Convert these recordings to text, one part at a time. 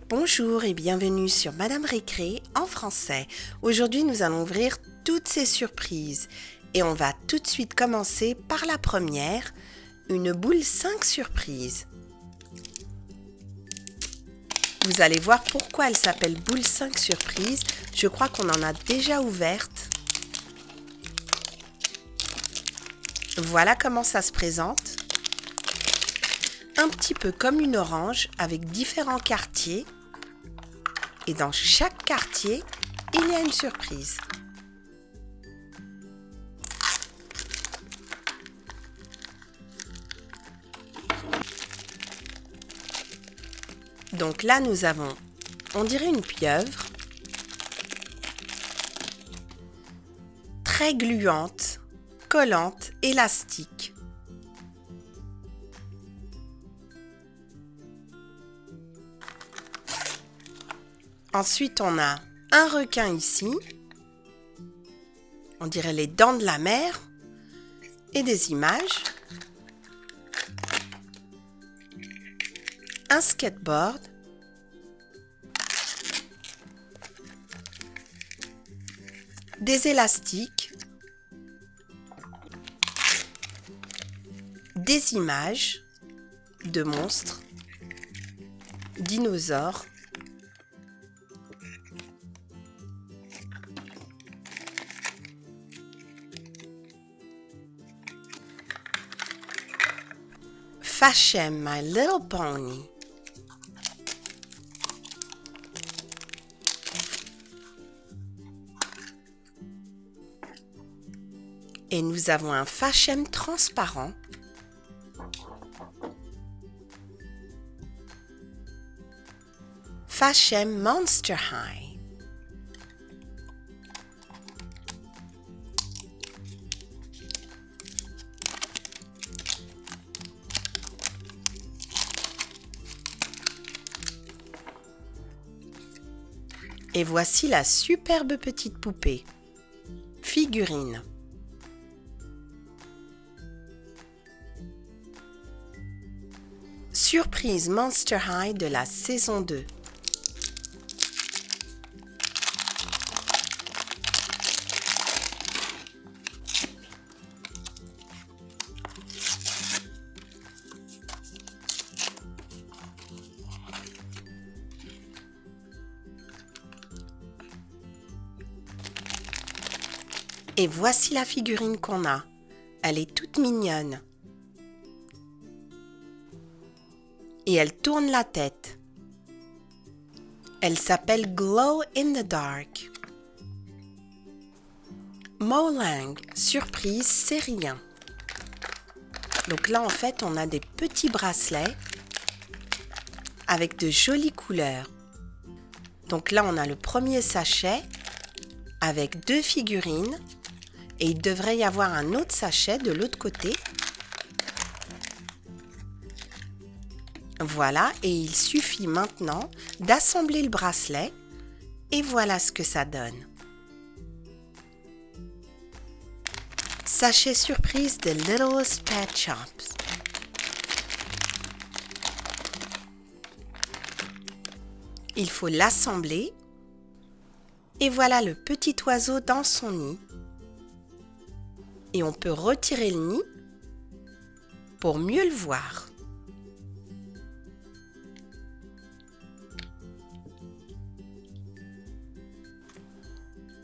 Bonjour et bienvenue sur Madame Récré en français. Aujourd'hui, nous allons ouvrir toutes ces surprises et on va tout de suite commencer par la première, une boule 5 surprises. Vous allez voir pourquoi elle s'appelle boule 5 surprises. Je crois qu'on en a déjà ouverte. Voilà comment ça se présente. Un petit peu comme une orange avec différents quartiers. Et dans chaque quartier, il y a une surprise. Donc là, nous avons, on dirait une pieuvre, très gluante, collante, élastique. Ensuite, on a un requin ici, on dirait les dents de la mer, et des images. Un skateboard, des élastiques, des images de monstres, dinosaures, Fashem, My Little Pony. Et nous avons un Fashem transparent. Fashem Monster High. Et voici la superbe petite poupée. Figurine. Surprise Monster High de la saison 2. Et voici la figurine qu'on a. Elle est toute mignonne. Et elle tourne la tête. Elle s'appelle Glow in the Dark. Molang, surprise, c'est rien. Donc là, en fait, on a des petits bracelets avec de jolies couleurs. Donc là, on a le premier sachet avec 2 figurines. Et il devrait y avoir un autre sachet de l'autre côté. Voilà, et il suffit maintenant d'assembler le bracelet. Et voilà ce que ça donne. Sachet surprise de Littlest Pet Shops. Il faut l'assembler. Et voilà le petit oiseau dans son nid. Et on peut retirer le nid pour mieux le voir.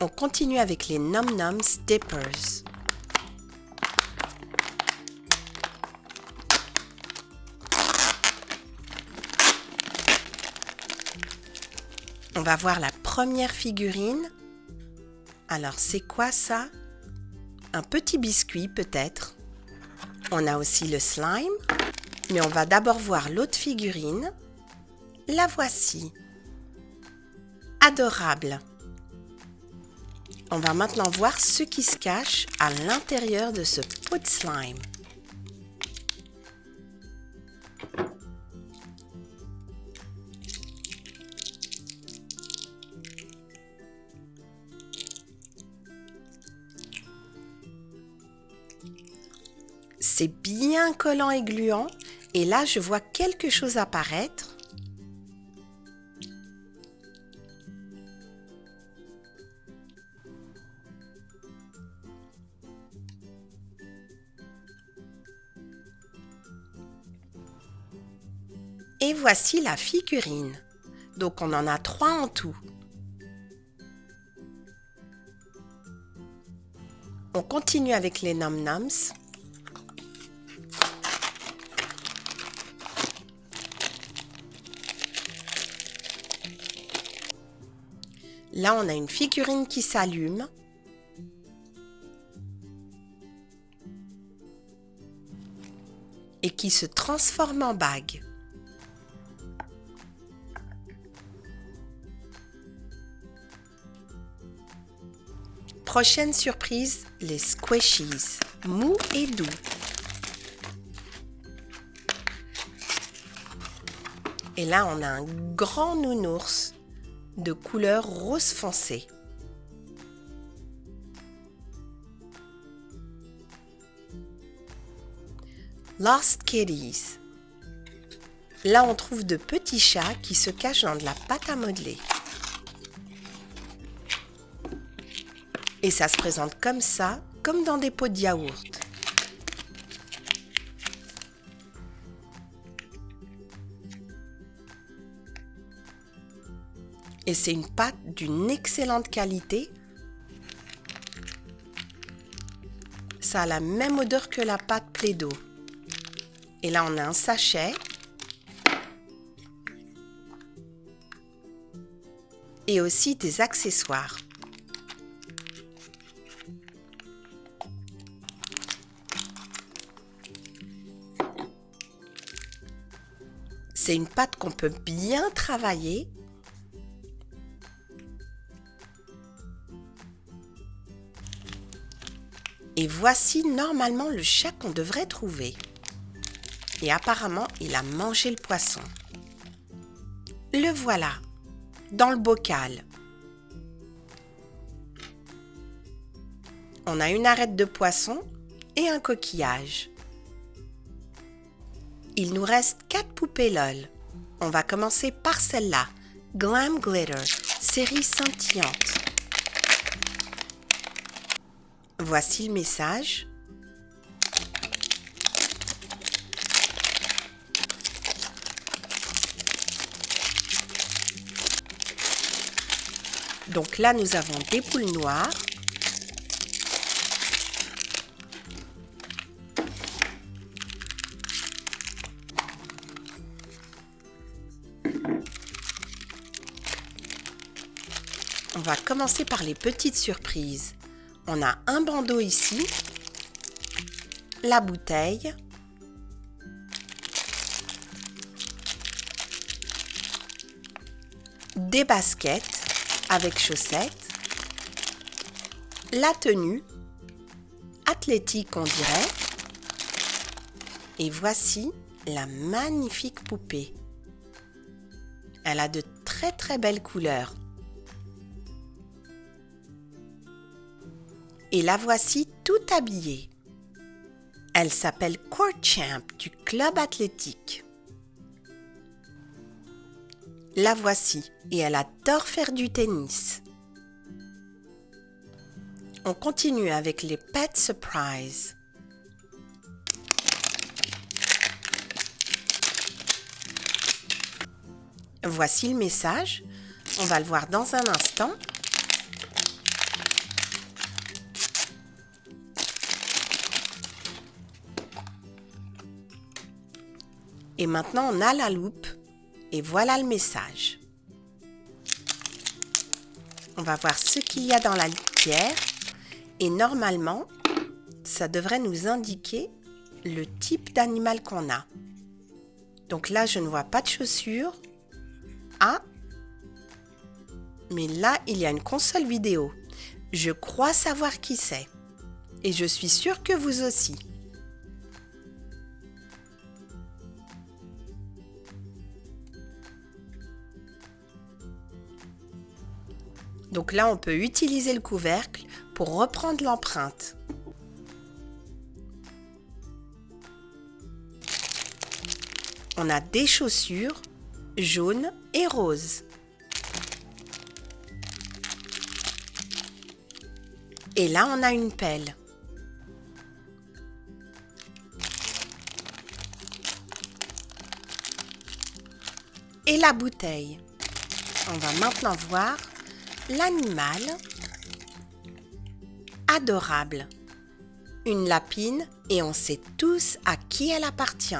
On continue avec les Num Nums Dippers. On va voir la première figurine. Alors, c'est quoi ça? Un petit biscuit peut-être. On a aussi le slime. Mais on va d'abord voir l'autre figurine. La voici. Adorable. On va maintenant voir ce qui se cache à l'intérieur de ce pot de slime. C'est bien collant et gluant. Et là, je vois quelque chose apparaître. Et voici la figurine. Donc on en a 3 en tout. On continue avec les Num Noms. Là, on a une figurine qui s'allume. Et qui se transforme en bague. Prochaine surprise, les squishies, mous et doux. Et là, on a un grand nounours de couleur rose foncé. Lost Kitties. Là, on trouve de petits chats qui se cachent dans de la pâte à modeler. Et ça se présente comme ça, comme dans des pots de yaourt. Et c'est une pâte d'une excellente qualité. Ça a la même odeur que la pâte Play-Doh. Et là, on a un sachet. Et aussi des accessoires. C'est une pâte qu'on peut bien travailler. Et voici normalement le chat qu'on devrait trouver. Et apparemment, il a mangé le poisson. Le voilà, dans le bocal. On a une arête de poisson et un coquillage. Il nous reste 4 poupées LOL. On va commencer par celle-là, Glam Glitter, série scintillante. Voici le message. Donc là, nous avons des boules noires. On va commencer par les petites surprises. On a un bandeau ici, la bouteille, des baskets avec chaussettes, la tenue, athlétique on dirait, et voici la magnifique poupée. Elle a de très très belles couleurs. Et la voici tout habillée. Elle s'appelle Court Champ du club athlétique. La voici et elle adore faire du tennis. On continue avec les Pet Surprise. Voici le message. On va le voir dans un instant. Et maintenant, on a la loupe et voilà le message. On va voir ce qu'il y a dans la litière et normalement, ça devrait nous indiquer le type d'animal qu'on a. Donc là, je ne vois pas de chaussures. Ah, mais là, il y a une console vidéo. Je crois savoir qui c'est. Et je suis sûre que vous aussi. Donc là, on peut utiliser le couvercle pour reprendre l'empreinte. On a des chaussures jaunes et roses. Et là, on a une pelle. et la bouteille. On va maintenant voir l'animal adorable. Une lapine et on sait tous à qui elle appartient.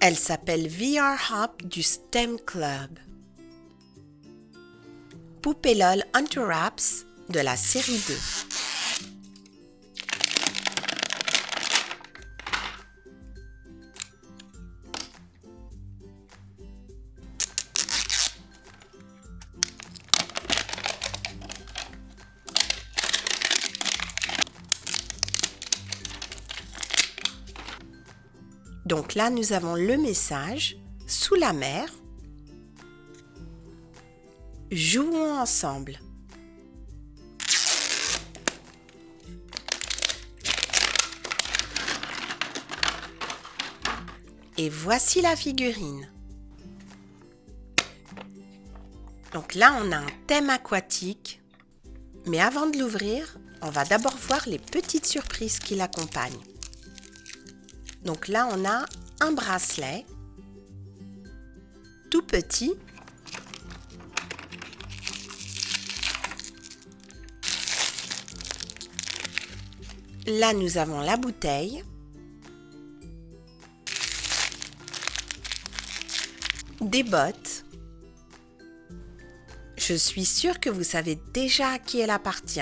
Elle s'appelle VR Hop du STEM Club. Poupée LOL Hunter Wraps de la série 2. Donc là, nous avons le message « Sous la mer, jouons ensemble ». Et voici la figurine. Donc là, on a un thème aquatique. Mais avant de l'ouvrir, on va d'abord voir les petites surprises qui l'accompagnent. Donc là, on a un bracelet, tout petit. Là, nous avons la bouteille. Des bottes. Je suis sûre que vous savez déjà à qui elle appartient.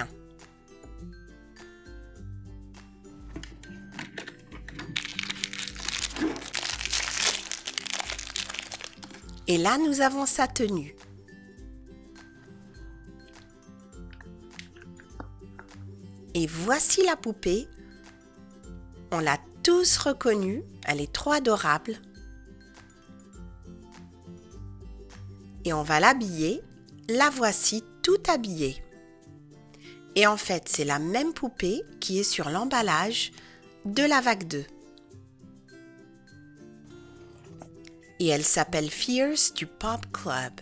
Et là, nous avons sa tenue. Et voici la poupée. On l'a tous reconnue. Elle est trop adorable. Et on va l'habiller. La voici tout habillée. Et en fait, c'est la même poupée qui est sur l'emballage de la vague 2. Et elle s'appelle Fierce du Pop Club.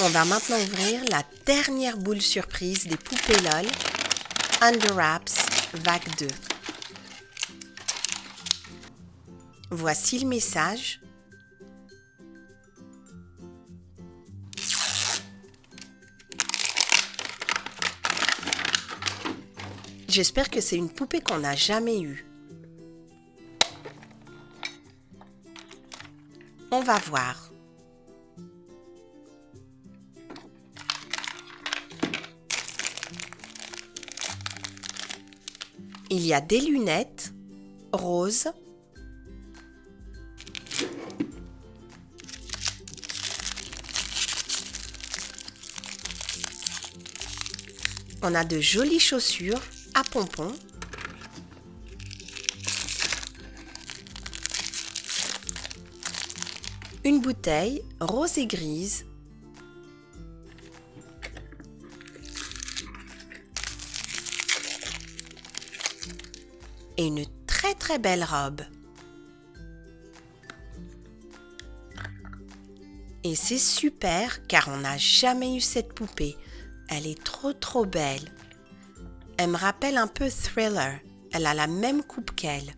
On va maintenant ouvrir la dernière boule surprise des poupées LOL Hunter Wraps vague 2. Voici le message. J'espère que c'est une poupée qu'on n'a jamais eue. On va voir. Il y a des lunettes roses. On a de jolies chaussures à pompons. Une bouteille rose et grise. Et une très belle robe. Et c'est super car on n'a jamais eu cette poupée. Elle est trop belle. Elle me rappelle un peu Thriller. Elle a la même coupe qu'elle.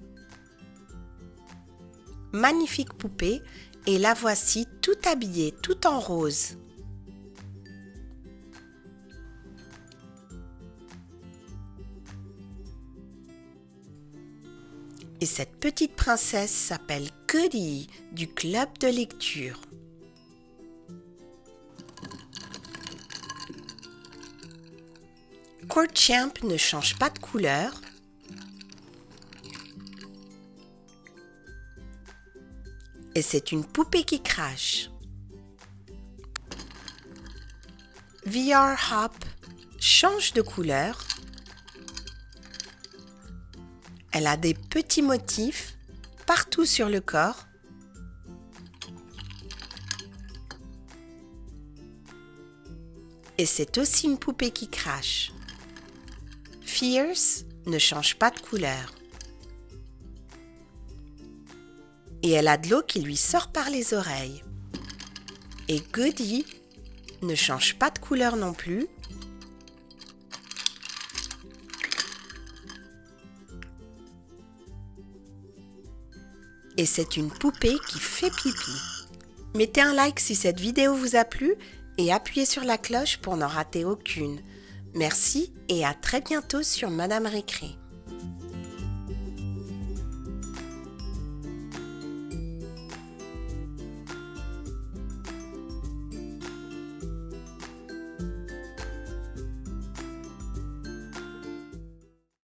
Magnifique poupée et la voici tout habillée, tout en rose. Et cette petite princesse s'appelle Goody du club de lecture. Court Champ ne change pas de couleur. Et c'est une poupée qui crache. VR Hop change de couleur. Elle a des petits motifs partout sur le corps. Et c'est aussi une poupée qui crache. Fierce ne change pas de couleur. Et elle a de l'eau qui lui sort par les oreilles. Et Goody ne change pas de couleur non plus. et c'est une poupée qui fait pipi. Mettez un like si cette vidéo vous a plu et appuyez sur la cloche pour n'en rater aucune. Merci et à très bientôt sur Madame Récré.